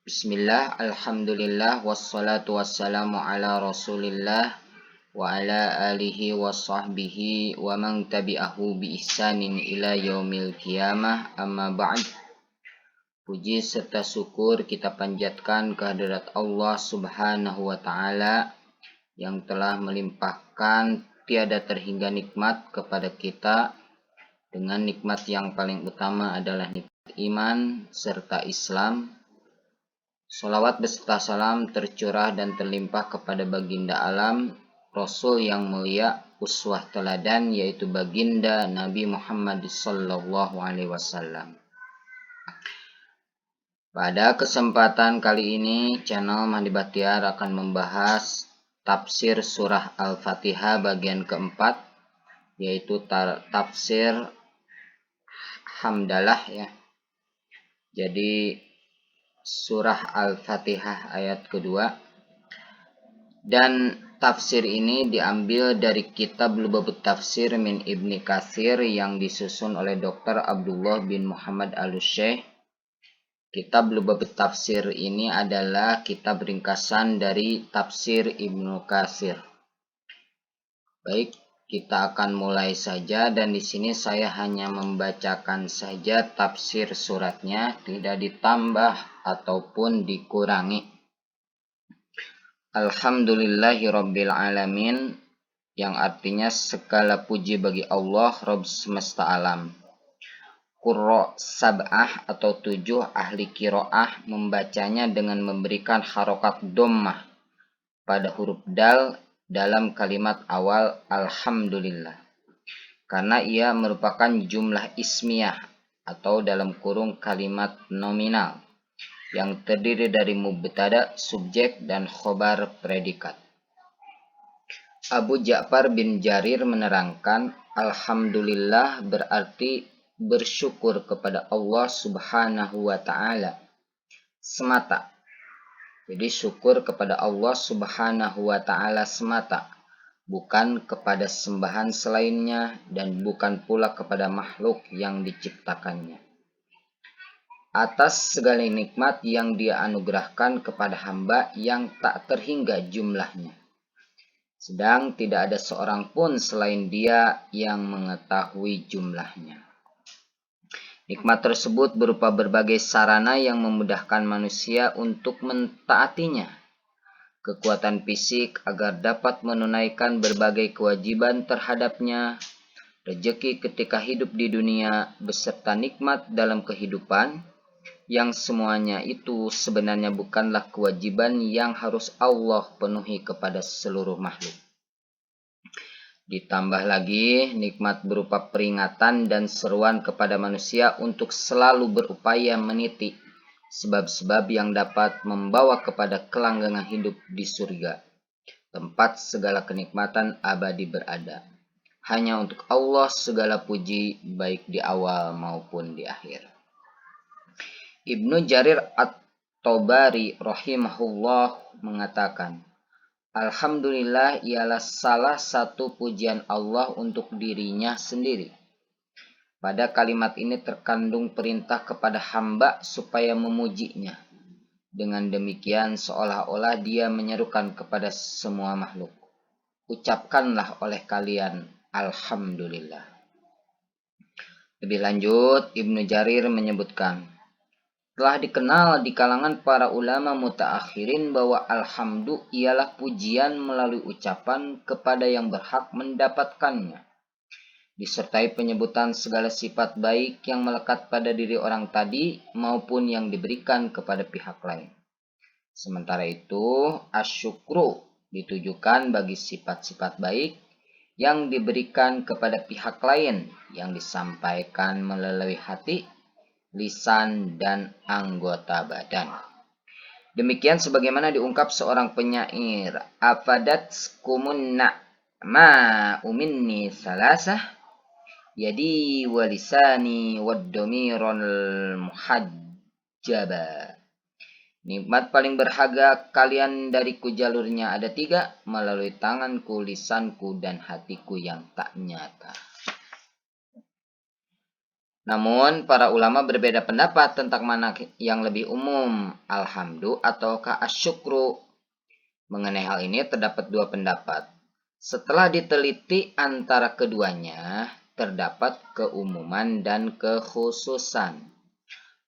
Bismillah, alhamdulillah, wassalatu wassalamu ala rasulillah wa ala alihi wa sahbihi wa man tabi'ahu bi ihsanin ila yaumil qiyamah amma ba'd. Puji serta syukur kita panjatkan kehadirat Allah subhanahu wa ta'ala yang telah melimpahkan tiada terhingga nikmat kepada kita, dengan nikmat yang paling utama adalah nikmat iman serta Islam. Salawat beserta salam tercurah dan terlimpah kepada baginda alam, Rasul yang mulia, uswah teladan, yaitu baginda Nabi Muhammad sallallahu alaihi wasallam. Pada kesempatan kali ini, channel Mahdi Bahtiar akan membahas tafsir surah Al-Fatihah bagian keempat, yaitu tafsir hamdalah ya. Jadi surah Al-Fatihah ayat kedua, dan tafsir ini diambil dari kitab Lubabut Tafsir min Ibni Katsir yang disusun oleh Dr. Abdullah bin Muhammad Al-Syekh. Kitab Lubabut Tafsir ini adalah kitab ringkasan dari tafsir Ibnu Katsir. Baik, kita akan mulai saja, dan di sini saya hanya membacakan saja tafsir suratnya, tidak ditambah ataupun dikurangi. Alhamdulillahirabbil alamin, yang artinya segala puji bagi Allah Rabb semesta alam. Qurra sab'ah atau 7 ahli qiraah membacanya dengan memberikan harokat dhammah pada huruf dal dalam kalimat awal alhamdulillah, karena ia merupakan jumlah ismiyah atau dalam kurung kalimat nominal yang terdiri dari mubtada, subjek, dan khobar predikat. Abu Ja'far bin Jarir menerangkan, alhamdulillah berarti bersyukur kepada Allah subhanahu wa ta'ala semata. Jadi syukur kepada Allah subhanahu wa ta'ala semata, bukan kepada sembahan selainnya dan bukan pula kepada makhluk yang diciptakannya, atas segala nikmat yang Dia anugerahkan kepada hamba yang tak terhingga jumlahnya, sedang tidak ada seorang pun selain Dia yang mengetahui jumlahnya. Nikmat tersebut berupa berbagai sarana yang memudahkan manusia untuk mentaatinya, kekuatan fisik agar dapat menunaikan berbagai kewajiban terhadapnya, rezeki ketika hidup di dunia, beserta nikmat dalam kehidupan, yang semuanya itu sebenarnya bukanlah kewajiban yang harus Allah penuhi kepada seluruh makhluk. Ditambah lagi nikmat berupa peringatan dan seruan kepada manusia untuk selalu berupaya meniti sebab-sebab yang dapat membawa kepada kelanggengan hidup di surga, tempat segala kenikmatan abadi berada. Hanya untuk Allah segala puji, baik di awal maupun di akhir. Ibnu Jarir At-Tabari rahimahullah mengatakan, alhamdulillah ialah salah satu pujian Allah untuk dirinya sendiri. Pada kalimat ini terkandung perintah kepada hamba supaya memujinya. Dengan demikian seolah-olah Dia menyerukan kepada semua makhluk, ucapkanlah oleh kalian alhamdulillah. Lebih lanjut, Ibnu Jarir menyebutkan, telah dikenal di kalangan para ulama mutaakhirin bahwa alhamdu ialah pujian melalui ucapan kepada yang berhak mendapatkannya, disertai penyebutan segala sifat baik yang melekat pada diri orang tadi maupun yang diberikan kepada pihak lain. Sementara itu, asyukru ditujukan bagi sifat-sifat baik yang diberikan kepada pihak lain yang disampaikan melalui hati, lisan, dan anggota badan. Demikian sebagaimana diungkap seorang penyair, afadat kumunna ma uminni salasah yadi walisani waddomiron muhajjaba. Nikmat paling berharga kalian dariku jalurnya ada 3, melalui tanganku, lisanku, dan hatiku yang tak nyata. Namun, para ulama berbeda pendapat tentang mana yang lebih umum, alhamdu ataukah asyukru. Mengenai hal ini terdapat dua pendapat. Setelah diteliti antara keduanya, terdapat keumuman dan kekhususan.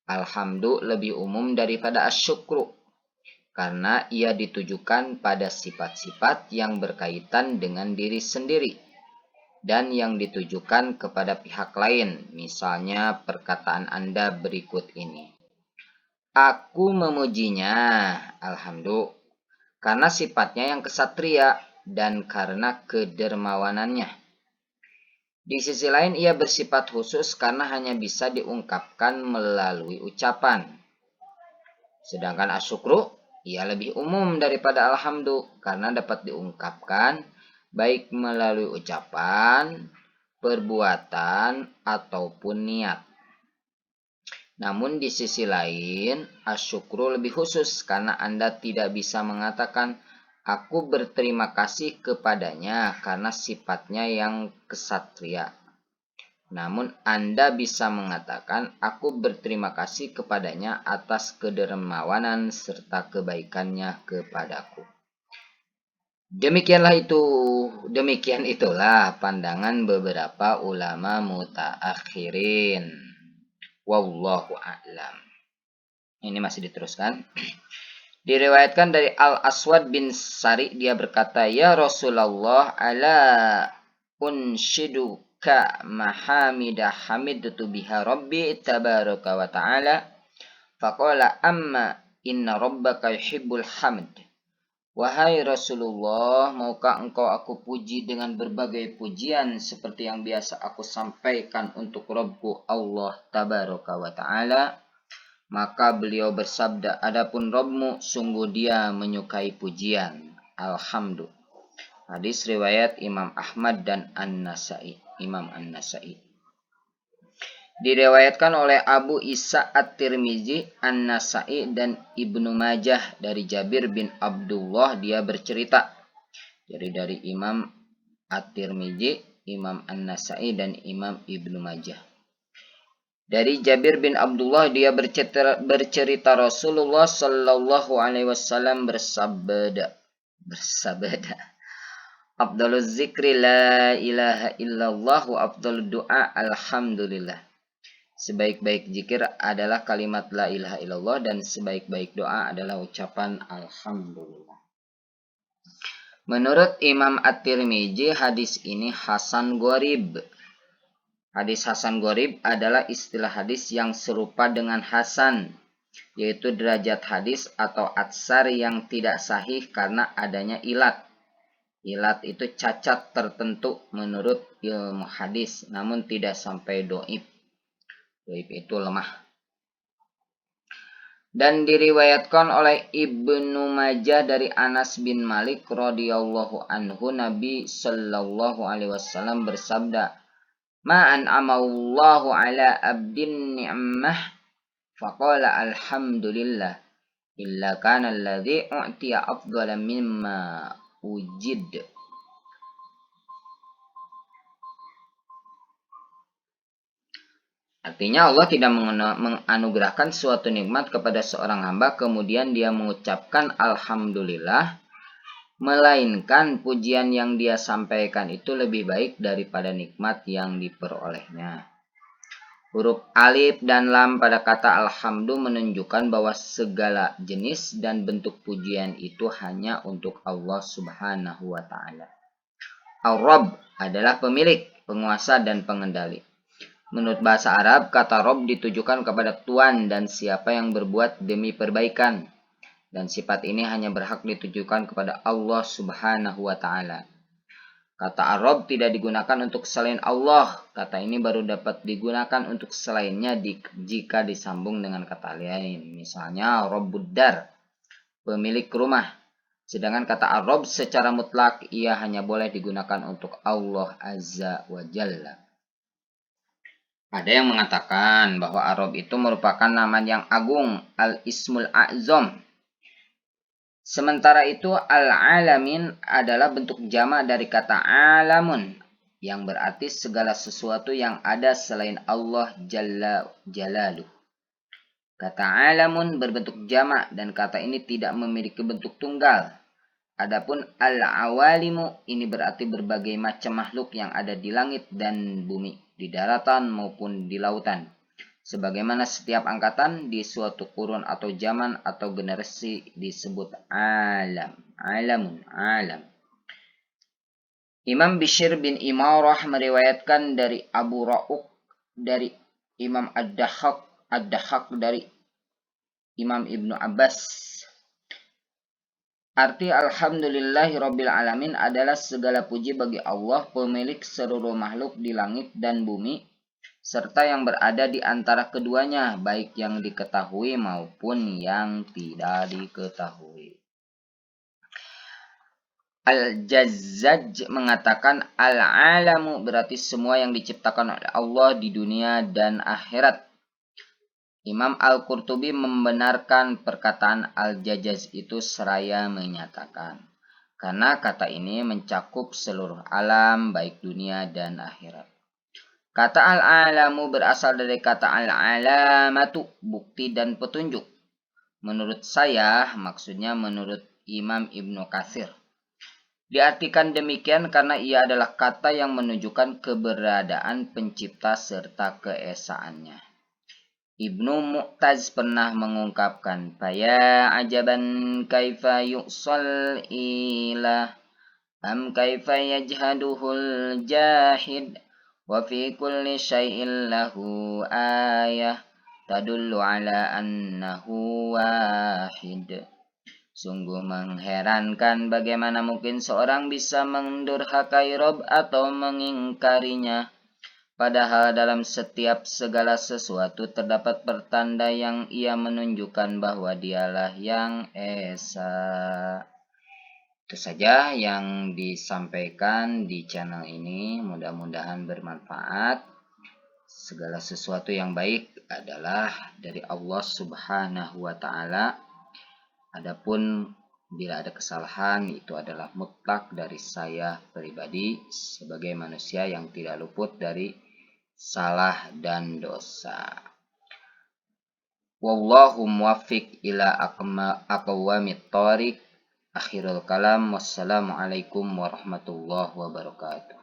Alhamdu lebih umum daripada asyukru, karena ia ditujukan pada sifat-sifat yang berkaitan dengan diri sendiri dan yang ditujukan kepada pihak lain. Misalnya perkataan Anda berikut ini. Aku memujinya, alhamdulillah, karena sifatnya yang kesatria dan karena kedermawanannya. Di sisi lain ia bersifat khusus karena hanya bisa diungkapkan melalui ucapan. Sedangkan asyukru, ia lebih umum daripada alhamdulillah karena dapat diungkapkan baik melalui ucapan, perbuatan, ataupun niat. Namun di sisi lain, asyukru lebih khusus karena Anda tidak bisa mengatakan aku berterima kasih kepadanya karena sifatnya yang kesatria. Namun Anda bisa mengatakan aku berterima kasih kepadanya atas kedermawanan serta kebaikannya kepadaku. Demikian itulah pandangan beberapa ulama mutaakhirin. Wallahu a'lam. Ini masih diteruskan. Diriwayatkan dari Al-Aswad bin Sari, dia berkata, "Ya Rasulullah, ala unshiduka mahamidah hamidtu biha rabbi tabaraka wa ta'ala." Faqala, "Amma inna rabbaka yuhibbul hamd." Wahai Rasulullah, maukah engkau aku puji dengan berbagai pujian seperti yang biasa aku sampaikan untuk Rabbku Allah tabaraka wa ta'ala? Maka beliau bersabda, adapun Rabbmu, sungguh dia menyukai pujian. Alhamdulillah. Hadis riwayat Imam Ahmad dan An-Nasai. Imam An-Nasai. Diriwayatkan oleh Abu Isa At-Tirmizi, An-Nasai, dan Ibnu Majah dari Jabir bin Abdullah, dia bercerita. Jadi dari Imam At-Tirmizi, Imam An-Nasai, dan Imam Ibnu Majah. Dari Jabir bin Abdullah, dia bercerita Rasulullah Sallallahu Alaihi Wasallam bersabda, Afdaluz zikri la ilaha illallah wa afdalud du'a alhamdulillah. Sebaik-baik zikir adalah kalimat la ilaha illallah dan sebaik-baik doa adalah ucapan alhamdulillah. Menurut Imam At-Tirmizi, hadis ini hasan gharib. Hadis hasan gharib adalah istilah hadis yang serupa dengan hasan, yaitu derajat hadis atau atsar yang tidak sahih karena adanya ilat. Ilat itu cacat tertentu menurut ilmu hadis, namun tidak sampai doib. Doib itu lemah. Dan diriwayatkan oleh Ibnu Majah dari Anas bin Malik radhiyallahu anhu, Nabi sallallahu alaihi wasallam bersabda, "Ma an'amallahu ala abdin ni'mah faqala alhamdulillah illa kana alladhi u'tiya afdala mimma ujid." Artinya Allah tidak menganugerahkan suatu nikmat kepada seorang hamba kemudian dia mengucapkan alhamdulillah, melainkan pujian yang dia sampaikan itu lebih baik daripada nikmat yang diperolehnya. Huruf alif dan lam pada kata alhamdu menunjukkan bahwa segala jenis dan bentuk pujian itu hanya untuk Allah Subhanahu wa ta'ala. Ar-Rabb adalah pemilik, penguasa, dan pengendali. Menurut bahasa Arab, kata Rabb ditujukan kepada Tuan dan siapa yang berbuat demi perbaikan. Dan sifat ini hanya berhak ditujukan kepada Allah Subhanahu wa ta'ala. Kata Ar-Rabb tidak digunakan untuk selain Allah. Kata ini baru dapat digunakan untuk selainnya jika disambung dengan kata lain. Misalnya Rabbud Dar, pemilik rumah. Sedangkan kata Ar-Rabb secara mutlak ia hanya boleh digunakan untuk Allah Azza wa Jalla. Ada yang mengatakan bahwa Ar-Rabb itu merupakan nama yang agung, Al-Ismul A'zam. Sementara itu Al-Alamin adalah bentuk jama' dari kata alamun yang berarti segala sesuatu yang ada selain Allah Jalla Jalaluh. Kata alamun berbentuk jamak dan kata ini tidak memiliki bentuk tunggal. Adapun al-awalimu ini berarti berbagai macam makhluk yang ada di langit dan bumi, di daratan maupun di lautan. Sebagaimana setiap angkatan di suatu kurun atau zaman atau generasi disebut alam. Alamun, alam. Imam Bishr bin Imarah meriwayatkan dari Abu Ra'uk dari Imam Ad-Dahhak dari Imam Ibnu Abbas. Arti Alhamdulillahirabbil alamin adalah segala puji bagi Allah, pemilik seluruh makhluk di langit dan bumi, serta yang berada di antara keduanya, baik yang diketahui maupun yang tidak diketahui. Al-Jazzaj mengatakan al-alamu berarti semua yang diciptakan oleh Allah di dunia dan akhirat. Imam Al-Qurtubi membenarkan perkataan Al-Jazzaj itu seraya menyatakan, karena kata ini mencakup seluruh alam baik dunia dan akhirat. Kata al-alamu berasal dari kata al-alamatu, bukti dan petunjuk. Menurut saya, maksudnya menurut Imam Ibnu Katsir. Diartikan demikian karena ia adalah kata yang menunjukkan keberadaan pencipta serta keesaannya. Ibnu Mu'taz pernah mengungkapkan, "Faya ajaban kaifa yu'sal ilah, am kaifa yajhaduhul jahid, wa fi kulli syai'in lahu ayah, tadullu ala annahu wahid." Sungguh mengherankan bagaimana mungkin seorang bisa mendurhakai Rob atau mengingkarinya. Padahal dalam setiap segala sesuatu terdapat pertanda yang ia menunjukkan bahwa dialah yang esa. Itu saja yang disampaikan di channel ini. Mudah-mudahan bermanfaat. Segala sesuatu yang baik adalah dari Allah Subhanahu wa Ta'ala. Adapun bila ada kesalahan, itu adalah mutlak dari saya pribadi sebagai manusia yang tidak luput dari salah dan dosa. Wallahu muwaffiq ila aqwamit thoriq. Akhirul kalam. Wassalamualaikum warahmatullahi wabarakatuh.